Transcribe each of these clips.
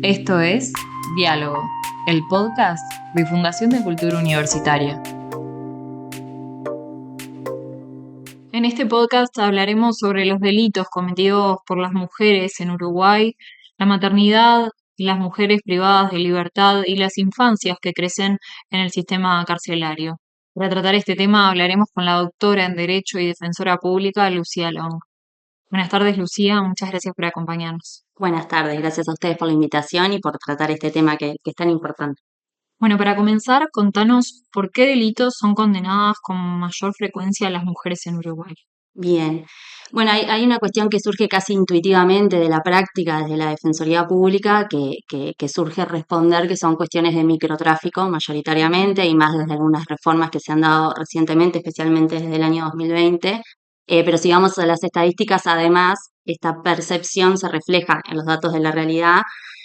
Esto es Diálogo, el podcast de Fundación de Cultura Universitaria. En este podcast hablaremos sobre los delitos cometidos por las mujeres en Uruguay, la maternidad, las mujeres privadas de libertad y las infancias que crecen en el sistema carcelario. Para tratar este tema hablaremos con la doctora en Derecho y defensora pública Lucía Long. Buenas tardes, Lucía, muchas gracias por acompañarnos. Buenas tardes, gracias a ustedes por la invitación y por tratar este tema que es tan importante. Bueno, para comenzar, contanos por qué delitos son condenadas con mayor frecuencia las mujeres en Uruguay. Bien, bueno, hay una cuestión que surge casi intuitivamente de la práctica desde la Defensoría Pública que surge responder que son cuestiones de microtráfico mayoritariamente y más desde algunas reformas que se han dado recientemente, especialmente desde el año 2020. Pero si vamos a las estadísticas, además, esta percepción se refleja en los datos de la realidad,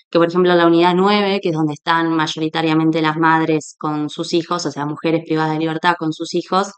que por ejemplo la unidad 9, que es donde están mayoritariamente las madres con sus hijos, o sea, mujeres privadas de libertad con sus hijos,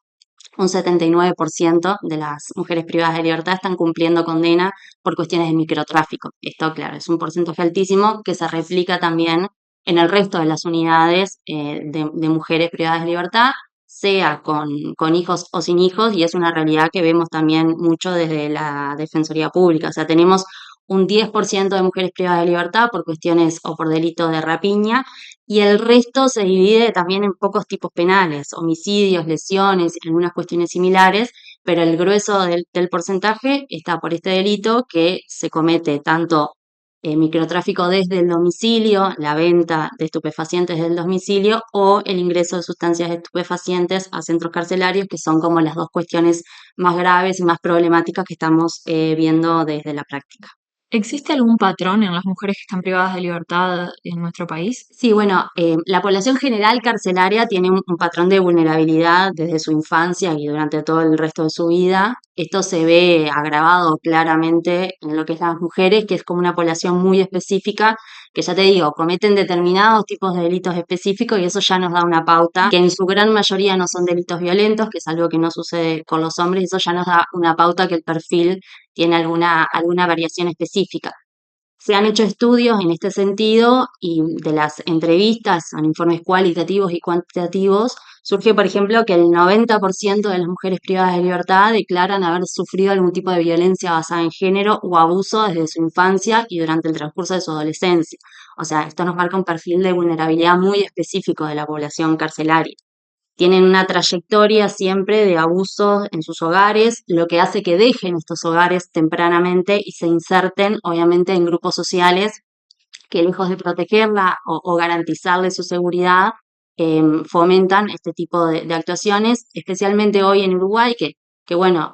un 79% de las mujeres privadas de libertad están cumpliendo condena por cuestiones de microtráfico. Esto, claro, es un porcentaje altísimo que se replica también en el resto de las unidades de mujeres privadas de libertad, sea con hijos o sin hijos, y es una realidad que vemos también mucho desde la Defensoría Pública. O sea, tenemos un 10% de mujeres privadas de libertad por cuestiones o por delitos de rapiña, y el resto se divide también en pocos tipos penales, homicidios, lesiones y algunas cuestiones similares, pero el grueso del porcentaje está por este delito que se comete tanto microtráfico desde el domicilio, la venta de estupefacientes desde el domicilio o el ingreso de sustancias estupefacientes a centros carcelarios, que son como las dos cuestiones más graves y más problemáticas que estamos viendo desde la práctica. ¿Existe algún patrón en las mujeres que están privadas de libertad en nuestro país? Sí, bueno, la población general carcelaria tiene un patrón de vulnerabilidad desde su infancia y durante todo el resto de su vida. Esto se ve agravado claramente en lo que es las mujeres, que es como una población muy específica, que ya te digo, cometen determinados tipos de delitos específicos y eso ya nos da una pauta, que en su gran mayoría no son delitos violentos, que es algo que no sucede con los hombres, y eso ya nos da una pauta que el perfil tiene alguna variación específica. Se han hecho estudios en este sentido y de las entrevistas, son informes cualitativos y cuantitativos, surge, por ejemplo, que el 90% de las mujeres privadas de libertad declaran haber sufrido algún tipo de violencia basada en género o abuso desde su infancia y durante el transcurso de su adolescencia. O sea, esto nos marca un perfil de vulnerabilidad muy específico de la población carcelaria. Tienen una trayectoria siempre de abusos en sus hogares, lo que hace que dejen estos hogares tempranamente y se inserten, obviamente, en grupos sociales que, lejos de protegerla o garantizarle su seguridad, fomentan este tipo de actuaciones, especialmente hoy en Uruguay, que bueno,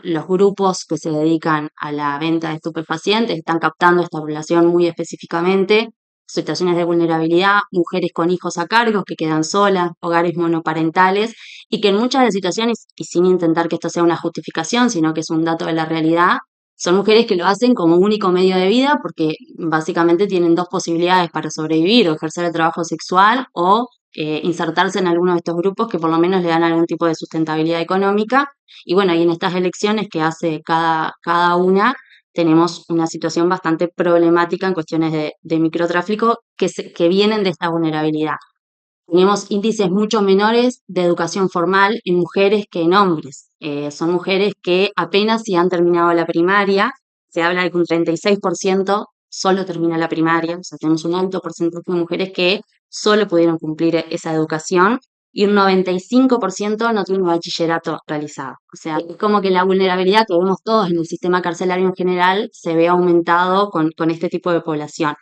los grupos que se dedican a la venta de estupefacientes están captando esta población muy específicamente, situaciones de vulnerabilidad, mujeres con hijos a cargo que quedan solas, hogares monoparentales, y que en muchas de las situaciones, y sin intentar que esto sea una justificación, sino que es un dato de la realidad, son mujeres que lo hacen como único medio de vida porque básicamente tienen dos posibilidades para sobrevivir: o ejercer el trabajo sexual o insertarse en alguno de estos grupos que por lo menos le dan algún tipo de sustentabilidad económica. Y bueno, y en estas elecciones que hace cada una, tenemos una situación bastante problemática en cuestiones de microtráfico que vienen de esta vulnerabilidad. Tenemos índices mucho menores de educación formal en mujeres que en hombres. Son mujeres que apenas si han terminado la primaria. Se habla de que un 36% solo termina la primaria. O sea, tenemos un alto porcentaje de mujeres que solo pudieron cumplir esa educación y un 95% no tiene un bachillerato realizado. O sea, es como que la vulnerabilidad que vemos todos en el sistema carcelario en general se ve aumentado con este tipo de población.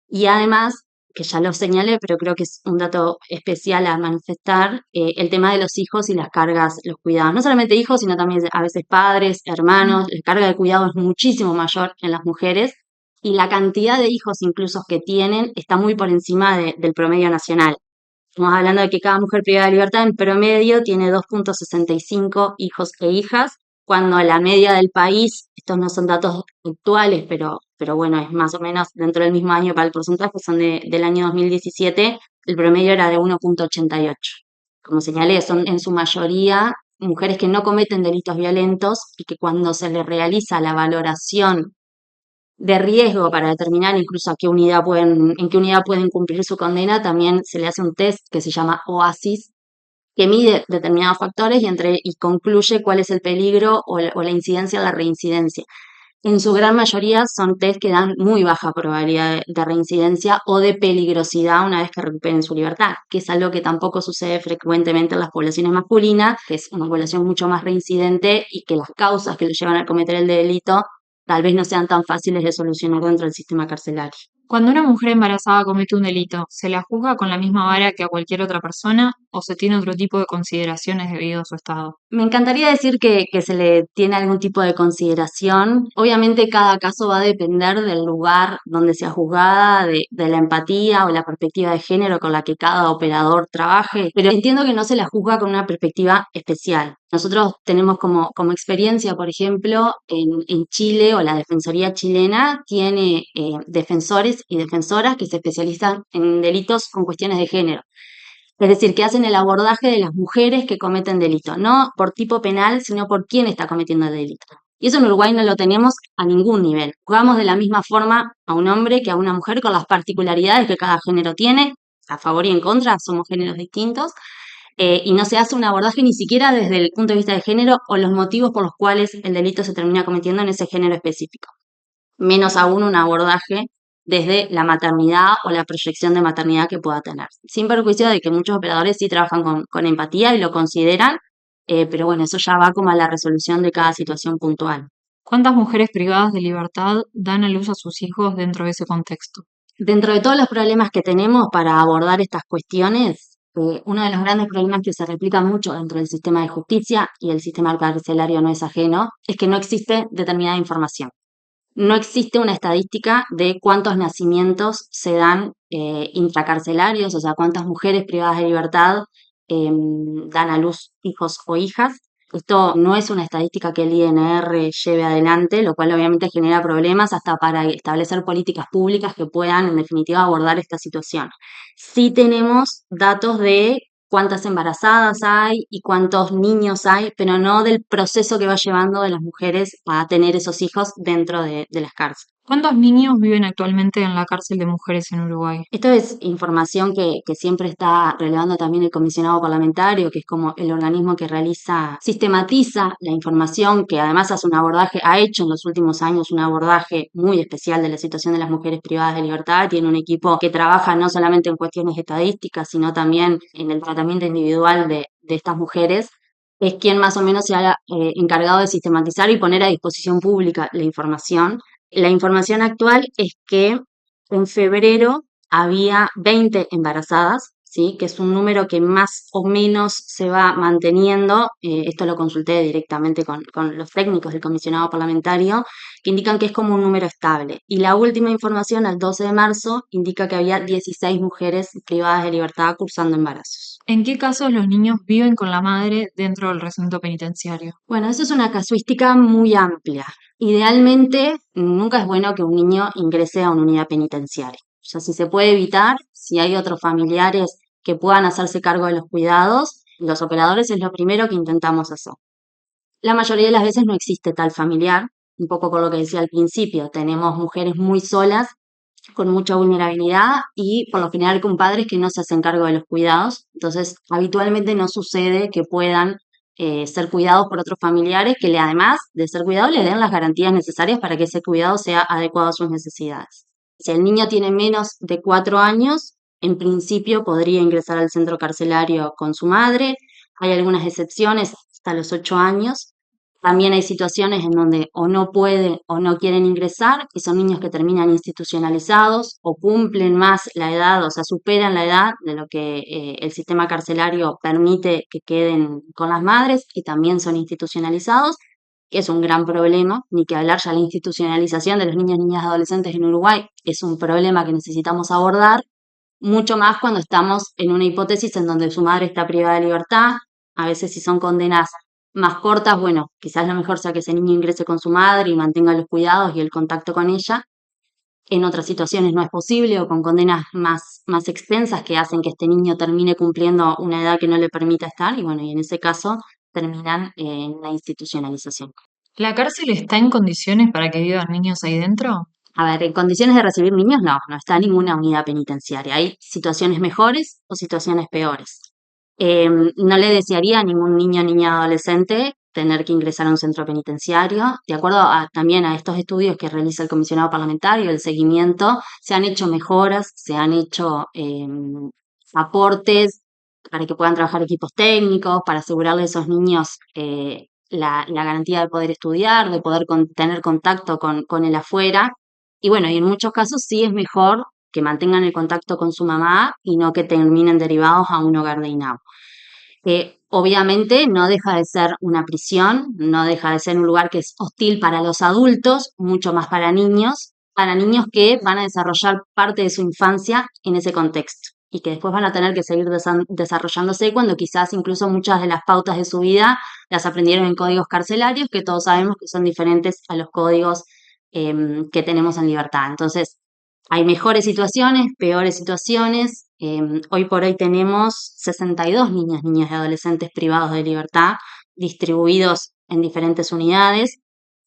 Y además, que ya lo señalé, pero creo que es un dato especial a manifestar, el tema de los hijos y las cargas, los cuidados. No solamente hijos, sino también a veces padres, hermanos. La carga de cuidado es muchísimo mayor en las mujeres y la cantidad de hijos incluso que tienen está muy por encima del promedio nacional. Estamos hablando de que cada mujer privada de libertad en promedio tiene 2,65 hijos e hijas, cuando la media del país, estos no son datos actuales, pero bueno, es más o menos dentro del mismo año para el porcentaje, son del año 2017, el promedio era de 1,88. Como señalé, son en su mayoría mujeres que no cometen delitos violentos y que cuando se les realiza la valoración de riesgo para determinar incluso en qué unidad pueden cumplir su condena, también se le hace un test que se llama OASIS, que mide determinados factores y concluye cuál es el peligro o la incidencia de la reincidencia. En su gran mayoría son test que dan muy baja probabilidad de reincidencia o de peligrosidad una vez que recuperen su libertad, que es algo que tampoco sucede frecuentemente en las poblaciones masculinas, que es una población mucho más reincidente y que las causas que lo llevan a cometer el delito tal vez no sean tan fáciles de solucionar dentro del sistema carcelario. Cuando una mujer embarazada comete un delito, ¿se la juzga con la misma vara que a cualquier otra persona o se tiene otro tipo de consideraciones debido a su estado? Me encantaría decir que se le tiene algún tipo de consideración. Obviamente cada caso va a depender del lugar donde sea juzgada, de la empatía o la perspectiva de género con la que cada operador trabaje, pero entiendo que no se la juzga con una perspectiva especial. Nosotros tenemos como experiencia, por ejemplo, en Chile o la Defensoría chilena tiene defensores y defensoras que se especializan en delitos con cuestiones de género. Es decir, que hacen el abordaje de las mujeres que cometen delito, no por tipo penal, sino por quién está cometiendo el delito. Y eso en Uruguay no lo tenemos a ningún nivel. Jugamos de la misma forma a un hombre que a una mujer con las particularidades que cada género tiene, a favor y en contra, somos géneros distintos, y no se hace un abordaje ni siquiera desde el punto de vista de género o los motivos por los cuales el delito se termina cometiendo en ese género específico. Menos aún un abordaje desde la maternidad o la proyección de maternidad que pueda tener. Sin perjuicio de que muchos operadores sí trabajan con empatía y lo consideran, pero bueno, eso ya va como a la resolución de cada situación puntual. ¿Cuántas mujeres privadas de libertad dan a luz a sus hijos dentro de ese contexto? Dentro de todos los problemas que tenemos para abordar estas cuestiones, uno de los grandes problemas que se replica mucho dentro del sistema de justicia, y el sistema carcelario no es ajeno, es que no existe determinada información. No existe una estadística de cuántos nacimientos se dan intracarcelarios, o sea, cuántas mujeres privadas de libertad dan a luz hijos o hijas. Esto no es una estadística que el INR lleve adelante, lo cual obviamente genera problemas hasta para establecer políticas públicas que puedan, en definitiva, abordar esta situación. Sí tenemos datos de cuántas embarazadas hay y cuántos niños hay, pero no del proceso que va llevando de las mujeres a tener esos hijos dentro de las cárceles. ¿Cuántos niños viven actualmente en la cárcel de mujeres en Uruguay? Esto es información que siempre está relevando también el comisionado parlamentario, que es como el organismo que sistematiza la información, que además hace un abordaje, ha hecho en los últimos años un abordaje muy especial de la situación de las mujeres privadas de libertad. Tiene un equipo que trabaja no solamente en cuestiones estadísticas, sino también en el tratamiento individual de estas mujeres. Es quien más o menos se ha encargado de sistematizar y poner a disposición pública la información. La información actual es que en febrero había 20 embarazadas, ¿sí? Que es un número que más o menos se va manteniendo. Esto lo consulté directamente con los técnicos del comisionado parlamentario, que indican que es como un número estable. Y la última información, al 12 de marzo, indica que había 16 mujeres privadas de libertad cursando embarazos. ¿En qué casos los niños viven con la madre dentro del recinto penitenciario? Bueno, eso es una casuística muy amplia. Idealmente, nunca es bueno que un niño ingrese a una unidad penitenciaria. O sea, si se puede evitar, si hay otros familiares que puedan hacerse cargo de los cuidados, los operadores es lo primero que intentamos hacer. La mayoría de las veces no existe tal familiar, un poco con lo que decía al principio, tenemos mujeres muy solas, con mucha vulnerabilidad y por lo general con padres que no se hacen cargo de los cuidados. Entonces, habitualmente no sucede que puedan ser cuidados por otros familiares que además de ser cuidados le den las garantías necesarias para que ese cuidado sea adecuado a sus necesidades. Si el niño tiene menos de 4 años, en principio podría ingresar al centro carcelario con su madre. Hay algunas excepciones hasta los 8 años. También hay situaciones en donde o no pueden o no quieren ingresar y son niños que terminan institucionalizados o cumplen más la edad, o sea, superan la edad de lo que el sistema carcelario permite que queden con las madres y también son institucionalizados, que es un gran problema, ni que hablar ya la institucionalización de los niños, niñas y adolescentes en Uruguay es un problema que necesitamos abordar, mucho más cuando estamos en una hipótesis en donde su madre está privada de libertad, a veces si son condenas más cortas, bueno, quizás lo mejor sea que ese niño ingrese con su madre y mantenga los cuidados y el contacto con ella. En otras situaciones no es posible o con condenas más extensas que hacen que este niño termine cumpliendo una edad que no le permita estar y bueno, y en ese caso terminan en la institucionalización. ¿La cárcel está en condiciones para que vivan niños ahí dentro? A ver, en condiciones de recibir niños no está ninguna unidad penitenciaria. Hay situaciones mejores o situaciones peores. No le desearía a ningún niño, niña, adolescente tener que ingresar a un centro penitenciario. De acuerdo también a estos estudios que realiza el comisionado parlamentario, el seguimiento, se han hecho mejoras, se han hecho aportes para que puedan trabajar equipos técnicos, para asegurarle a esos niños la garantía de poder estudiar, de poder tener contacto con el afuera. Y bueno, y en muchos casos sí es mejor que mantengan el contacto con su mamá y no que terminen derivados a un hogar de INAU. Obviamente no deja de ser una prisión, no deja de ser un lugar que es hostil para los adultos, mucho más para niños que van a desarrollar parte de su infancia en ese contexto y que después van a tener que seguir desarrollándose cuando quizás incluso muchas de las pautas de su vida las aprendieron en códigos carcelarios, que todos sabemos que son diferentes a los códigos que tenemos en libertad. Entonces, hay mejores situaciones, peores situaciones. Hoy por hoy tenemos 62 niñas, niñas y adolescentes privados de libertad, distribuidos en diferentes unidades.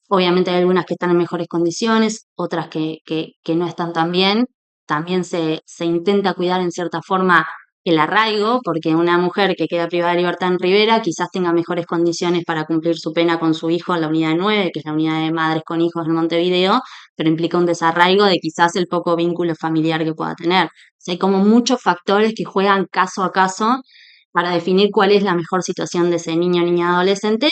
Obviamente hay algunas que están en mejores condiciones, otras que no están tan bien. También se intenta cuidar en cierta forma el arraigo, porque una mujer que queda privada de libertad en Rivera quizás tenga mejores condiciones para cumplir su pena con su hijo en la unidad 9, que es la unidad de madres con hijos en Montevideo, pero implica un desarraigo de quizás el poco vínculo familiar que pueda tener. O sea, hay como muchos factores que juegan caso a caso para definir cuál es la mejor situación de ese niño, niña, adolescente,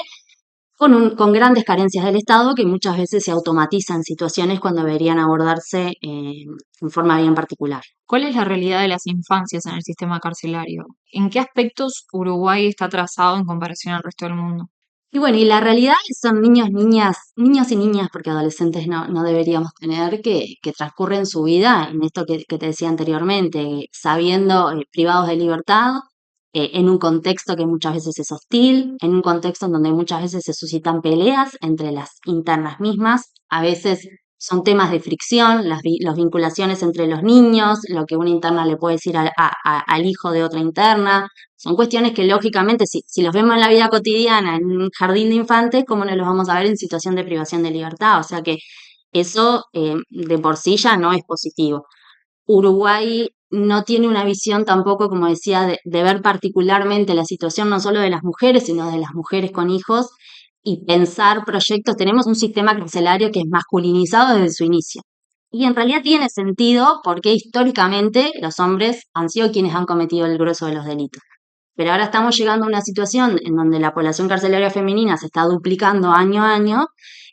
con grandes carencias del Estado que muchas veces se automatizan situaciones cuando deberían abordarse en forma bien particular. ¿Cuál es la realidad de las infancias en el sistema carcelario? ¿En qué aspectos Uruguay está atrasado en comparación al resto del mundo? Y bueno, y la realidad son niños, niñas, niños y niñas, porque adolescentes no deberíamos tener, que transcurren su vida en esto que te decía anteriormente, sabiendo privados de libertad, en un contexto que muchas veces es hostil, en un contexto en donde muchas veces se suscitan peleas entre las internas mismas, a veces son temas de fricción, las vinculaciones entre los niños, lo que una interna le puede decir al hijo de otra interna. Son cuestiones que lógicamente, si los vemos en la vida cotidiana, en un jardín de infantes, ¿cómo no los vamos a ver en situación de privación de libertad? O sea que eso de por sí ya no es positivo. Uruguay no tiene una visión tampoco, como decía, de ver particularmente la situación no solo de las mujeres, sino de las mujeres con hijos y pensar proyectos. Tenemos un sistema carcelario que es masculinizado desde su inicio. Y en realidad tiene sentido porque históricamente los hombres han sido quienes han cometido el grueso de los delitos. Pero ahora estamos llegando a una situación en donde la población carcelaria femenina se está duplicando año a año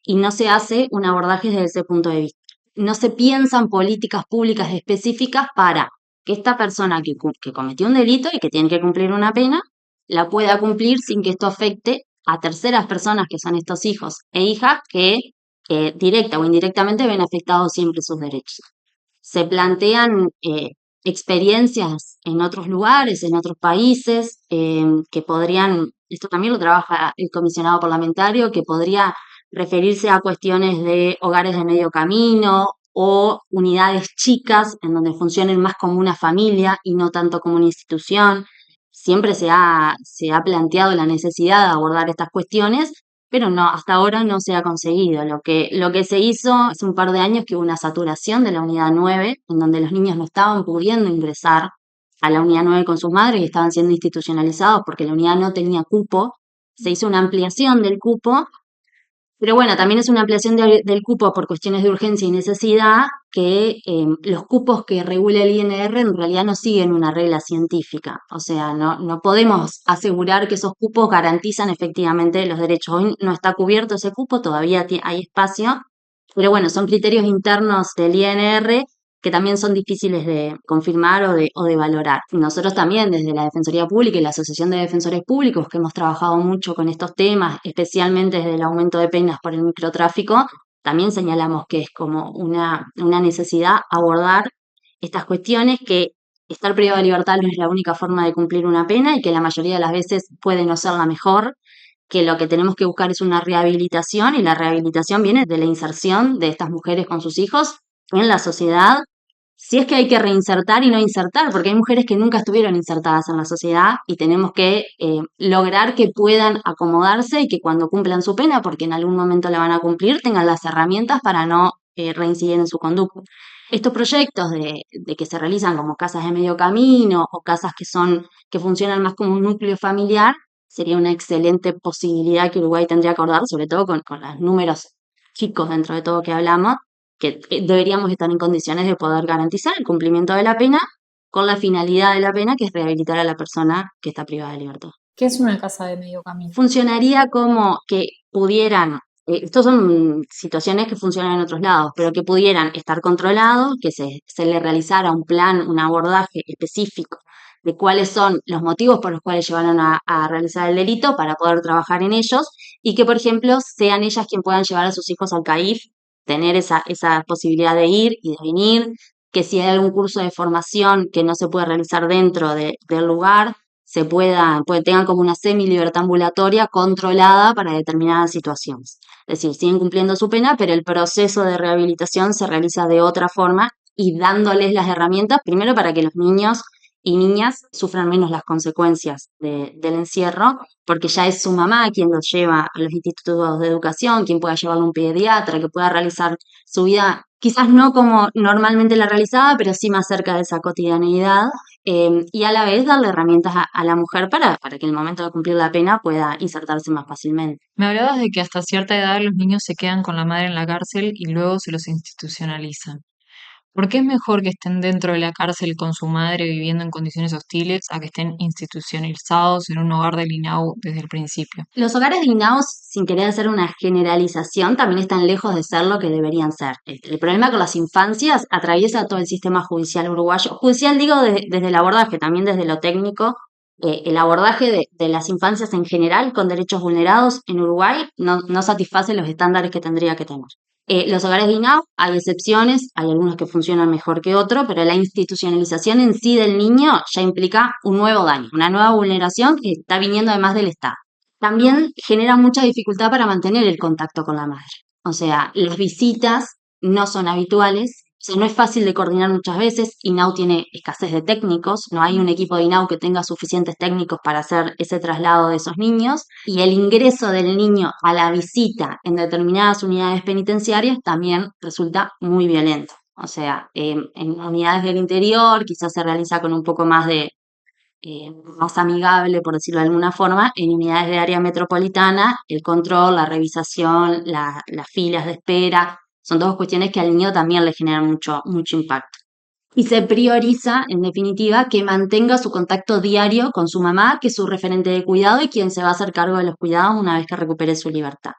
y no se hace un abordaje desde ese punto de vista. No se piensan políticas públicas específicas para que esta persona que cometió un delito y que tiene que cumplir una pena, la pueda cumplir sin que esto afecte a terceras personas que son estos hijos e hijas que directa o indirectamente ven afectados siempre sus derechos. Se plantean experiencias en otros lugares, en otros países, que podrían, esto también lo trabaja el comisionado parlamentario, que podría referirse a cuestiones de hogares de medio camino o unidades chicas en donde funcionen más como una familia y no tanto como una institución. Siempre se ha planteado la necesidad de abordar estas cuestiones, pero no, hasta ahora no se ha conseguido. Lo que se hizo hace un par de años que hubo una saturación de la unidad 9, en donde los niños no estaban pudiendo ingresar a la unidad 9 con sus madres y estaban siendo institucionalizados porque la unidad no tenía cupo. Se hizo una ampliación del cupo, pero bueno, también es una ampliación del cupo por cuestiones de urgencia y necesidad, que los cupos que regula el INR en realidad no siguen una regla científica. O sea, no podemos asegurar que esos cupos garantizan efectivamente los derechos. Hoy no está cubierto ese cupo, todavía hay espacio, pero bueno, son criterios internos del INR que también son difíciles de confirmar o de valorar. Nosotros también, desde la Defensoría Pública y la Asociación de Defensores Públicos, que hemos trabajado mucho con estos temas, especialmente desde el aumento de penas por el microtráfico, también señalamos que es como una necesidad abordar estas cuestiones, que estar privado de libertad no es la única forma de cumplir una pena y que la mayoría de las veces puede no ser la mejor, que lo que tenemos que buscar es una rehabilitación y la rehabilitación viene de la inserción de estas mujeres con sus hijos en la sociedad. Si es que hay que reinsertar y no insertar, porque hay mujeres que nunca estuvieron insertadas en la sociedad y tenemos que lograr que puedan acomodarse y que cuando cumplan su pena, porque en algún momento la van a cumplir, tengan las herramientas para no reincidir en su conducta. Estos proyectos de que se realizan como casas de medio camino o casas que funcionan más como un núcleo familiar, sería una excelente posibilidad que Uruguay tendría que abordar, sobre todo con los números chicos dentro de todo que hablamos, que deberíamos estar en condiciones de poder garantizar el cumplimiento de la pena con la finalidad de la pena, que es rehabilitar a la persona que está privada de libertad. ¿Qué es una casa de medio camino? Funcionaría como que pudieran, estos son situaciones que funcionan en otros lados, pero que pudieran estar controlados, que se le realizara un plan, un abordaje específico de cuáles son los motivos por los cuales llevaron a realizar el delito para poder trabajar en ellos y que, por ejemplo, sean ellas quien puedan llevar a sus hijos al CAIF, tener esa posibilidad de ir y de venir, que si hay algún curso de formación que no se puede realizar dentro del lugar, tengan como una semi-libertad ambulatoria controlada para determinadas situaciones. Es decir, siguen cumpliendo su pena, pero el proceso de rehabilitación se realiza de otra forma y dándoles las herramientas, primero para que los niños y niñas sufran menos las consecuencias del encierro, porque ya es su mamá quien los lleva a los institutos de educación, quien pueda llevarlo a un pediatra, que pueda realizar su vida, quizás no como normalmente la realizaba, pero sí más cerca de esa cotidianeidad, y a la vez darle herramientas a la mujer para que en el momento de cumplir la pena pueda insertarse más fácilmente. Me hablabas de que hasta cierta edad los niños se quedan con la madre en la cárcel y luego se los institucionalizan. ¿Por qué es mejor que estén dentro de la cárcel con su madre viviendo en condiciones hostiles a que estén institucionalizados en un hogar del INAU desde el principio? Los hogares dignados, sin querer hacer una generalización, también están lejos de ser lo que deberían ser. El problema con las infancias atraviesa todo el sistema judicial uruguayo. Judicial digo desde el abordaje, también desde lo técnico. El abordaje de las infancias en general con derechos vulnerados en Uruguay no satisface los estándares que tendría que tener. Los hogares dignados, hay excepciones, hay algunos que funcionan mejor que otros, pero la institucionalización en sí del niño ya implica un nuevo daño, una nueva vulneración que está viniendo además del Estado. También genera mucha dificultad para mantener el contacto con la madre. O sea, las visitas no son habituales, o sea, no es fácil de coordinar muchas veces. INAU tiene escasez de técnicos, no hay un equipo de INAU que tenga suficientes técnicos para hacer ese traslado de esos niños. Y el ingreso del niño a la visita en determinadas unidades penitenciarias también resulta muy violento. O sea, en unidades del interior quizás se realiza con un poco más más amigable, por decirlo de alguna forma. En unidades de área metropolitana, el control, la revisación, las filas de espera, son todas cuestiones que al niño también le generan mucho impacto. Y se prioriza, en definitiva, que mantenga su contacto diario con su mamá, que es su referente de cuidado y quien se va a hacer cargo de los cuidados una vez que recupere su libertad.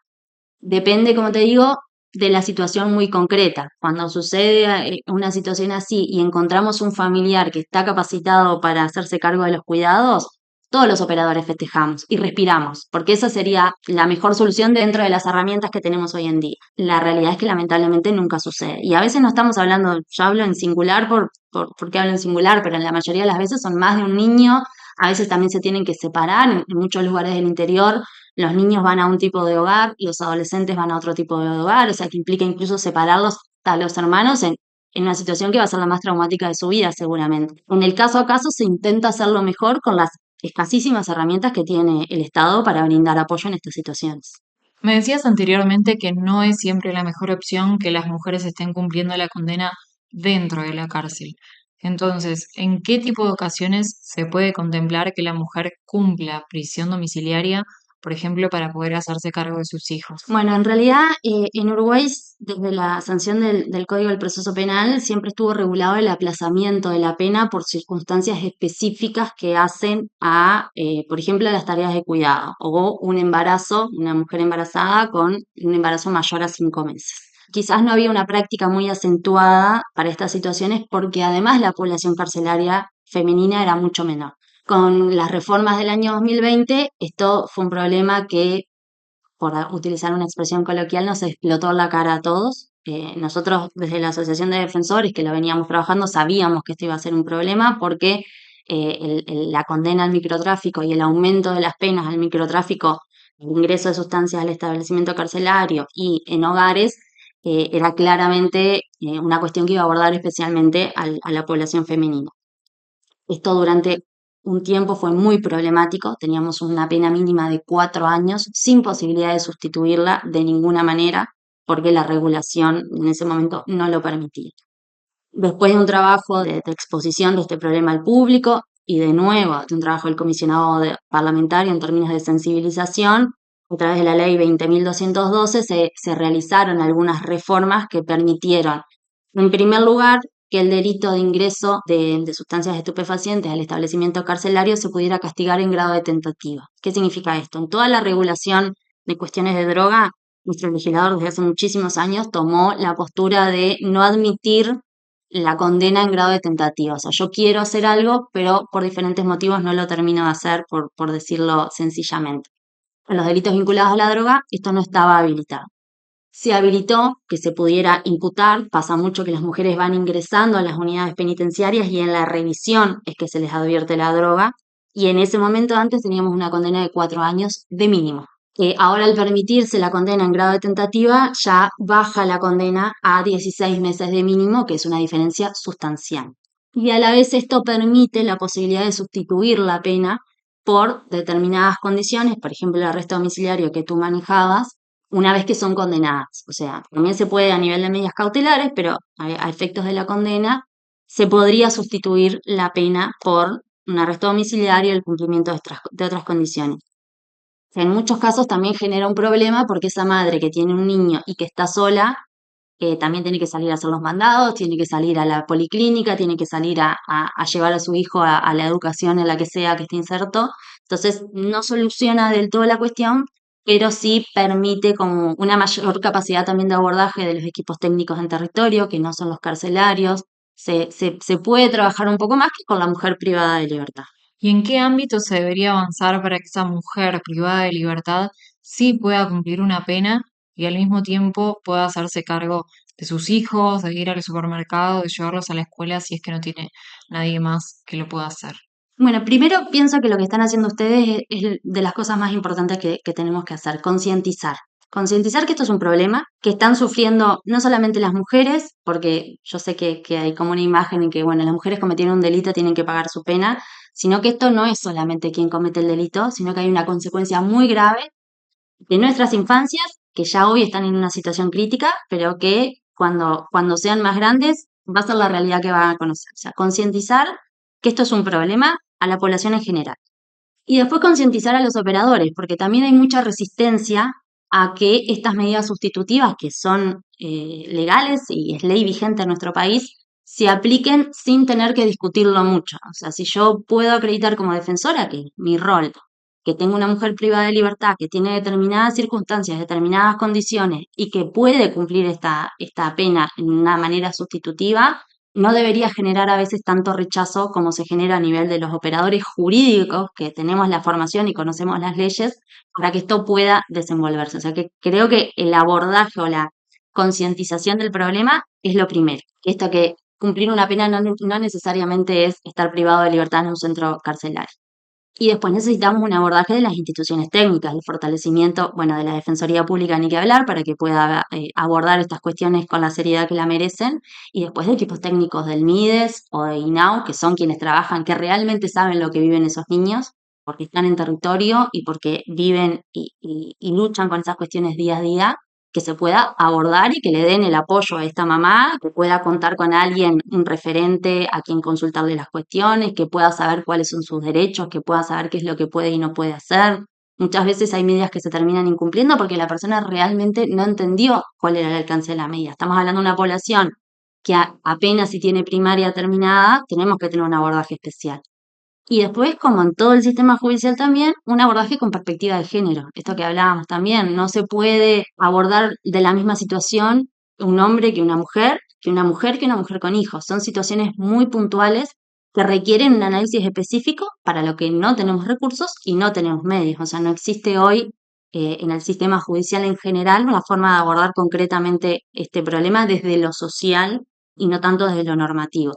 Depende, como te digo, de la situación muy concreta. Cuando sucede una situación así y encontramos un familiar que está capacitado para hacerse cargo de los cuidados, todos los operadores festejamos y respiramos, porque esa sería la mejor solución dentro de las herramientas que tenemos hoy en día. La realidad es que lamentablemente nunca sucede. Y a veces no estamos hablando, yo hablo en singular porque hablo en singular, pero en la mayoría de las veces son más de un niño. A veces también se tienen que separar en muchos lugares del interior. Los niños van a un tipo de hogar, los adolescentes van a otro tipo de hogar, o sea que implica incluso separarlos a los hermanos en una situación que va a ser la más traumática de su vida seguramente. En el caso a caso se intenta hacerlo mejor con las escasísimas herramientas que tiene el Estado para brindar apoyo en estas situaciones. Me decías anteriormente que no es siempre la mejor opción que las mujeres estén cumpliendo la condena dentro de la cárcel. Entonces, ¿en qué tipo de ocasiones se puede contemplar que la mujer cumpla prisión domiciliaria, por ejemplo, para poder hacerse cargo de sus hijos? Bueno, en realidad en Uruguay, desde la sanción del Código del Proceso Penal, siempre estuvo regulado el aplazamiento de la pena por circunstancias específicas que hacen por ejemplo, las tareas de cuidado o un embarazo, una mujer embarazada con un embarazo mayor a 5 meses. Quizás no había una práctica muy acentuada para estas situaciones porque además la población carcelaria femenina era mucho menor. Con las reformas del año 2020, esto fue un problema que, por utilizar una expresión coloquial, nos explotó la cara a todos. Nosotros desde la Asociación de Defensores, que lo veníamos trabajando, sabíamos que esto iba a ser un problema porque la condena al microtráfico y el aumento de las penas al microtráfico, el ingreso de sustancias al establecimiento carcelario y en hogares, era claramente una cuestión que iba a abordar especialmente a la población femenina. Esto durante un tiempo fue muy problemático, teníamos una pena mínima de 4 años sin posibilidad de sustituirla de ninguna manera. porque la regulación en ese momento no lo permitía. Después de un trabajo de exposición de este problema al público y de nuevo de un trabajo del parlamentario en términos de sensibilización, a través de la ley 20.212 se realizaron algunas reformas que permitieron, en primer lugar, que el delito de ingreso de sustancias estupefacientes al establecimiento carcelario se pudiera castigar en grado de tentativa. ¿Qué significa esto? En toda la regulación de cuestiones de droga, nuestro legislador desde hace muchísimos años tomó la postura de no admitir la condena en grado de tentativa. O sea, yo quiero hacer algo, pero por diferentes motivos no lo termino de hacer, por decirlo sencillamente. En los delitos vinculados a la droga, esto no estaba habilitado. Se habilitó que se pudiera imputar, pasa mucho que las mujeres van ingresando a las unidades penitenciarias y en la revisión es que se les advierte la droga, y en ese momento antes teníamos una condena de 4 años de mínimo. Ahora al permitirse la condena en grado de tentativa, ya baja la condena a 16 meses de mínimo, que es una diferencia sustancial. Y a la vez esto permite la posibilidad de sustituir la pena por determinadas condiciones, por ejemplo el arresto domiciliario que tú manejabas, una vez que son condenadas. O sea, también se puede a nivel de medidas cautelares, pero a efectos de la condena se podría sustituir la pena por un arresto domiciliario y el cumplimiento de otras condiciones. En muchos casos también genera un problema porque esa madre que tiene un niño y que está sola, también tiene que salir a hacer los mandados, tiene que salir a la policlínica, tiene que salir a llevar a su hijo a la educación en la que sea que esté inserto. Entonces, no soluciona del todo la cuestión, pero sí permite como una mayor capacidad también de abordaje de los equipos técnicos en territorio, que no son los carcelarios. Se puede trabajar un poco más que con la mujer privada de libertad. ¿Y en qué ámbito se debería avanzar para que esa mujer privada de libertad sí pueda cumplir una pena y al mismo tiempo pueda hacerse cargo de sus hijos, de ir al supermercado, de llevarlos a la escuela si es que no tiene nadie más que lo pueda hacer? Bueno, primero pienso que lo que están haciendo ustedes es de las cosas más importantes que tenemos que hacer, concientizar. Concientizar que esto es un problema, que están sufriendo no solamente las mujeres, porque yo sé que hay como una imagen en que, bueno, las mujeres cometieron un delito, tienen que pagar su pena, sino que esto no es solamente quien comete el delito, sino que hay una consecuencia muy grave de nuestras infancias, que ya hoy están en una situación crítica, pero que cuando sean más grandes va a ser la realidad que van a conocer. O sea, concientizar que esto es un problema a la población en general. Y después concientizar a los operadores, porque también hay mucha resistencia a que estas medidas sustitutivas, que son legales y es ley vigente en nuestro país, se apliquen sin tener que discutirlo mucho. O sea, si yo puedo acreditar como defensora que mi rol, que tengo una mujer privada de libertad, que tiene determinadas circunstancias, determinadas condiciones y que puede cumplir esta pena en una manera sustitutiva, no debería generar a veces tanto rechazo como se genera a nivel de los operadores jurídicos que tenemos la formación y conocemos las leyes para que esto pueda desenvolverse. O sea que creo que el abordaje o la concientización del problema es lo primero. Esto que cumplir una pena no necesariamente es estar privado de libertad en un centro carcelario. Y después necesitamos un abordaje de las instituciones técnicas, el fortalecimiento, bueno, de la Defensoría Pública ni que hablar para que pueda abordar estas cuestiones con la seriedad que la merecen, y después de equipos técnicos del MIDES o de INAU, que son quienes trabajan, que realmente saben lo que viven esos niños, porque están en territorio y porque viven y luchan con esas cuestiones día a día, que se pueda abordar y que le den el apoyo a esta mamá, que pueda contar con alguien, un referente a quien consultarle las cuestiones, que pueda saber cuáles son sus derechos, que pueda saber qué es lo que puede y no puede hacer. Muchas veces hay medidas que se terminan incumpliendo porque la persona realmente no entendió cuál era el alcance de la medida. Estamos hablando de una población que apenas si tiene primaria terminada, tenemos que tener un abordaje especial. Y después, como en todo el sistema judicial también, un abordaje con perspectiva de género. Esto que hablábamos también, no se puede abordar de la misma situación un hombre que una mujer, que una mujer que una mujer con hijos. Son situaciones muy puntuales que requieren un análisis específico para lo que no tenemos recursos y no tenemos medios. O sea, no existe hoy en el sistema judicial en general una forma de abordar concretamente este problema desde lo social y no tanto desde lo normativo.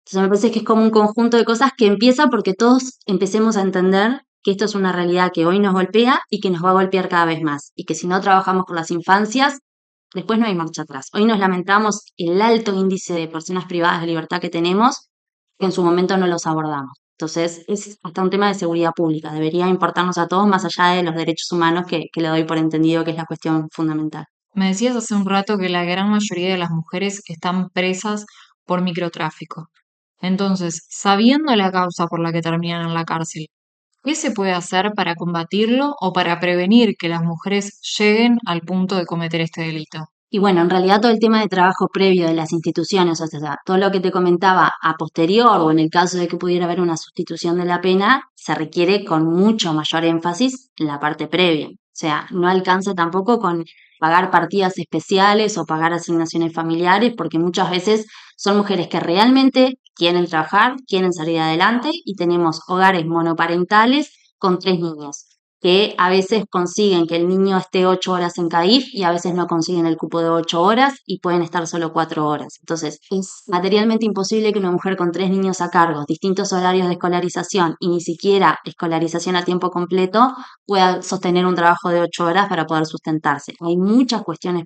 Entonces me parece que es como un conjunto de cosas que empieza porque todos empecemos a entender que esto es una realidad que hoy nos golpea y que nos va a golpear cada vez más. Y que si no trabajamos con las infancias, después no hay marcha atrás. Hoy nos lamentamos el alto índice de personas privadas de libertad que tenemos, que en su momento no los abordamos. Entonces es hasta un tema de seguridad pública. Debería importarnos a todos más allá de los derechos humanos que le doy por entendido que es la cuestión fundamental. Me decías hace un rato que la gran mayoría de las mujeres están presas por microtráfico. Entonces, sabiendo la causa por la que terminan en la cárcel, ¿qué se puede hacer para combatirlo o para prevenir que las mujeres lleguen al punto de cometer este delito? Y bueno, en realidad todo el tema de trabajo previo de las instituciones, o sea, todo lo que te comentaba a posterior o en el caso de que pudiera haber una sustitución de la pena, se requiere con mucho mayor énfasis en la parte previa. O sea, no alcanza tampoco con pagar partidas especiales o pagar asignaciones familiares, porque muchas veces son mujeres que realmente quieren trabajar, quieren salir adelante y tenemos hogares monoparentales con 3 niños que a veces consiguen que el niño esté 8 horas en CAIF y a veces no consiguen el cupo de 8 horas y pueden estar solo 4 horas. Entonces, es materialmente imposible que una mujer con 3 niños a cargo, distintos horarios de escolarización y ni siquiera escolarización a tiempo completo pueda sostener un trabajo de 8 horas para poder sustentarse. Hay muchas cuestiones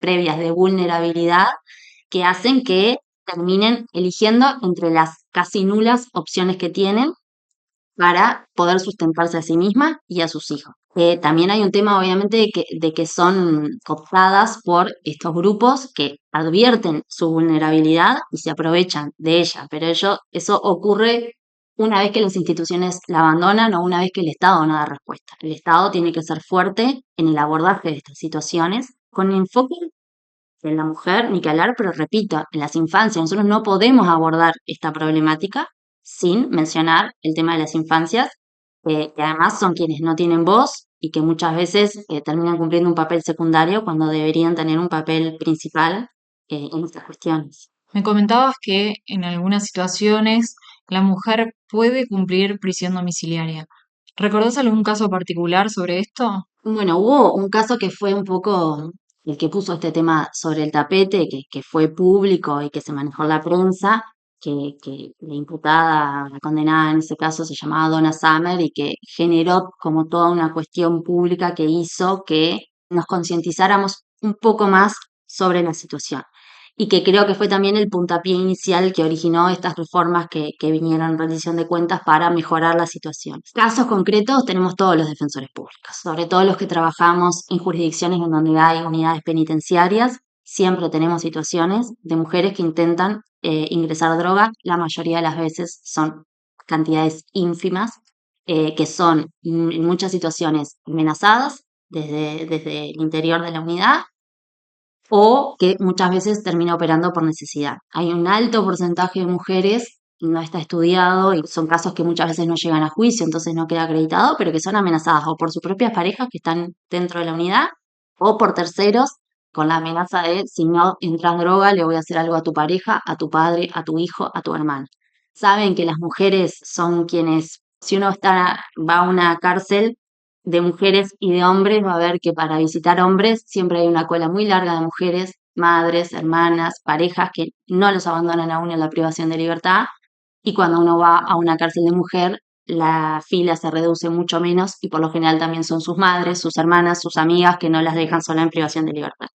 previas de vulnerabilidad que hacen que terminen eligiendo entre las casi nulas opciones que tienen para poder sustentarse a sí misma y a sus hijos. También hay un tema, obviamente, de que son cooptadas por estos grupos que advierten su vulnerabilidad y se aprovechan de ella, pero eso ocurre una vez que las instituciones la abandonan o una vez que el Estado no da respuesta. El Estado tiene que ser fuerte en el abordaje de estas situaciones con enfoque en la mujer, ni que hablar, pero repito, en las infancias. Nosotros no podemos abordar esta problemática sin mencionar el tema de las infancias, que además son quienes no tienen voz y que muchas veces terminan cumpliendo un papel secundario cuando deberían tener un papel principal en estas cuestiones. Me comentabas que en algunas situaciones la mujer puede cumplir prisión domiciliaria. ¿Recordás algún caso particular sobre esto? Bueno, hubo un caso que fue un poco el que puso este tema sobre el tapete, que fue público y que se manejó en la prensa, que la imputada, la condenada en ese caso se llamaba Donna Summer y que generó como toda una cuestión pública que hizo que nos concientizáramos un poco más sobre la situación y que creo que fue también el puntapié inicial que originó estas reformas que vinieron en rendición de cuentas para mejorar la situación. Casos concretos tenemos todos los defensores públicos, sobre todo los que trabajamos en jurisdicciones en donde hay unidades penitenciarias. Siempre tenemos situaciones de mujeres que intentan ingresar droga, la mayoría de las veces son cantidades ínfimas, que son en muchas situaciones amenazadas desde el interior de la unidad o que muchas veces termina operando por necesidad. Hay un alto porcentaje de mujeres, no está estudiado y son casos que muchas veces no llegan a juicio, entonces no queda acreditado, pero que son amenazadas o por sus propias parejas que están dentro de la unidad o por terceros con la amenaza de si no entras droga le voy a hacer algo a tu pareja, a tu padre, a tu hijo, a tu hermano. Saben que las mujeres son quienes, si uno va a una cárcel, de mujeres y de hombres, va a ver que para visitar hombres siempre hay una cola muy larga de mujeres, madres, hermanas, parejas que no los abandonan aún en la privación de libertad. Y cuando uno va a una cárcel de mujer, la fila se reduce mucho menos y por lo general también son sus madres, sus hermanas, sus amigas que no las dejan sola en privación de libertad.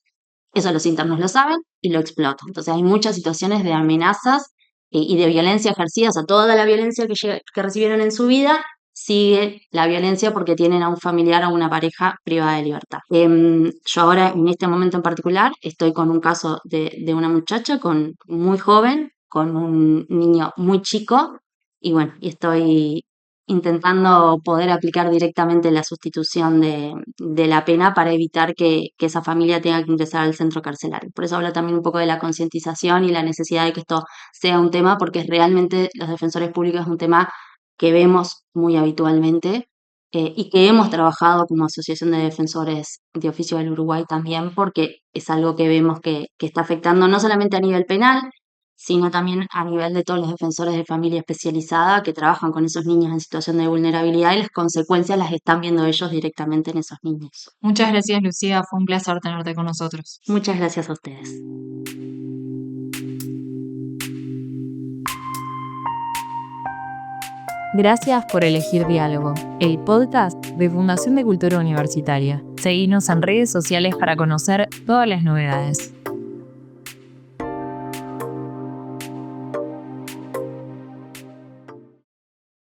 Eso los internos lo saben y lo explotan. Entonces hay muchas situaciones de amenazas y de violencia ejercida, o sea, toda la violencia que recibieron en su vida sigue la violencia porque tienen a un familiar o una pareja privada de libertad. Yo ahora, en este momento en particular, estoy con un caso de una muchacha muy joven, con un niño muy chico, y bueno, y estoy intentando poder aplicar directamente la sustitución de la pena para evitar que esa familia tenga que ingresar al centro carcelario. Por eso hablo también un poco de la concientización y la necesidad de que esto sea un tema, porque realmente los defensores públicos es un tema que vemos muy habitualmente y que hemos trabajado como Asociación de Defensores de Oficio del Uruguay también, porque es algo que vemos que está afectando no solamente a nivel penal, sino también a nivel de todos los defensores de familia especializada que trabajan con esos niños en situación de vulnerabilidad y las consecuencias las están viendo ellos directamente en esos niños. Muchas gracias, Lucía. Fue un placer tenerte con nosotros. Muchas gracias a ustedes. Gracias por elegir Diálogo, el podcast de Fundación de Cultura Universitaria. Seguinos en redes sociales para conocer todas las novedades.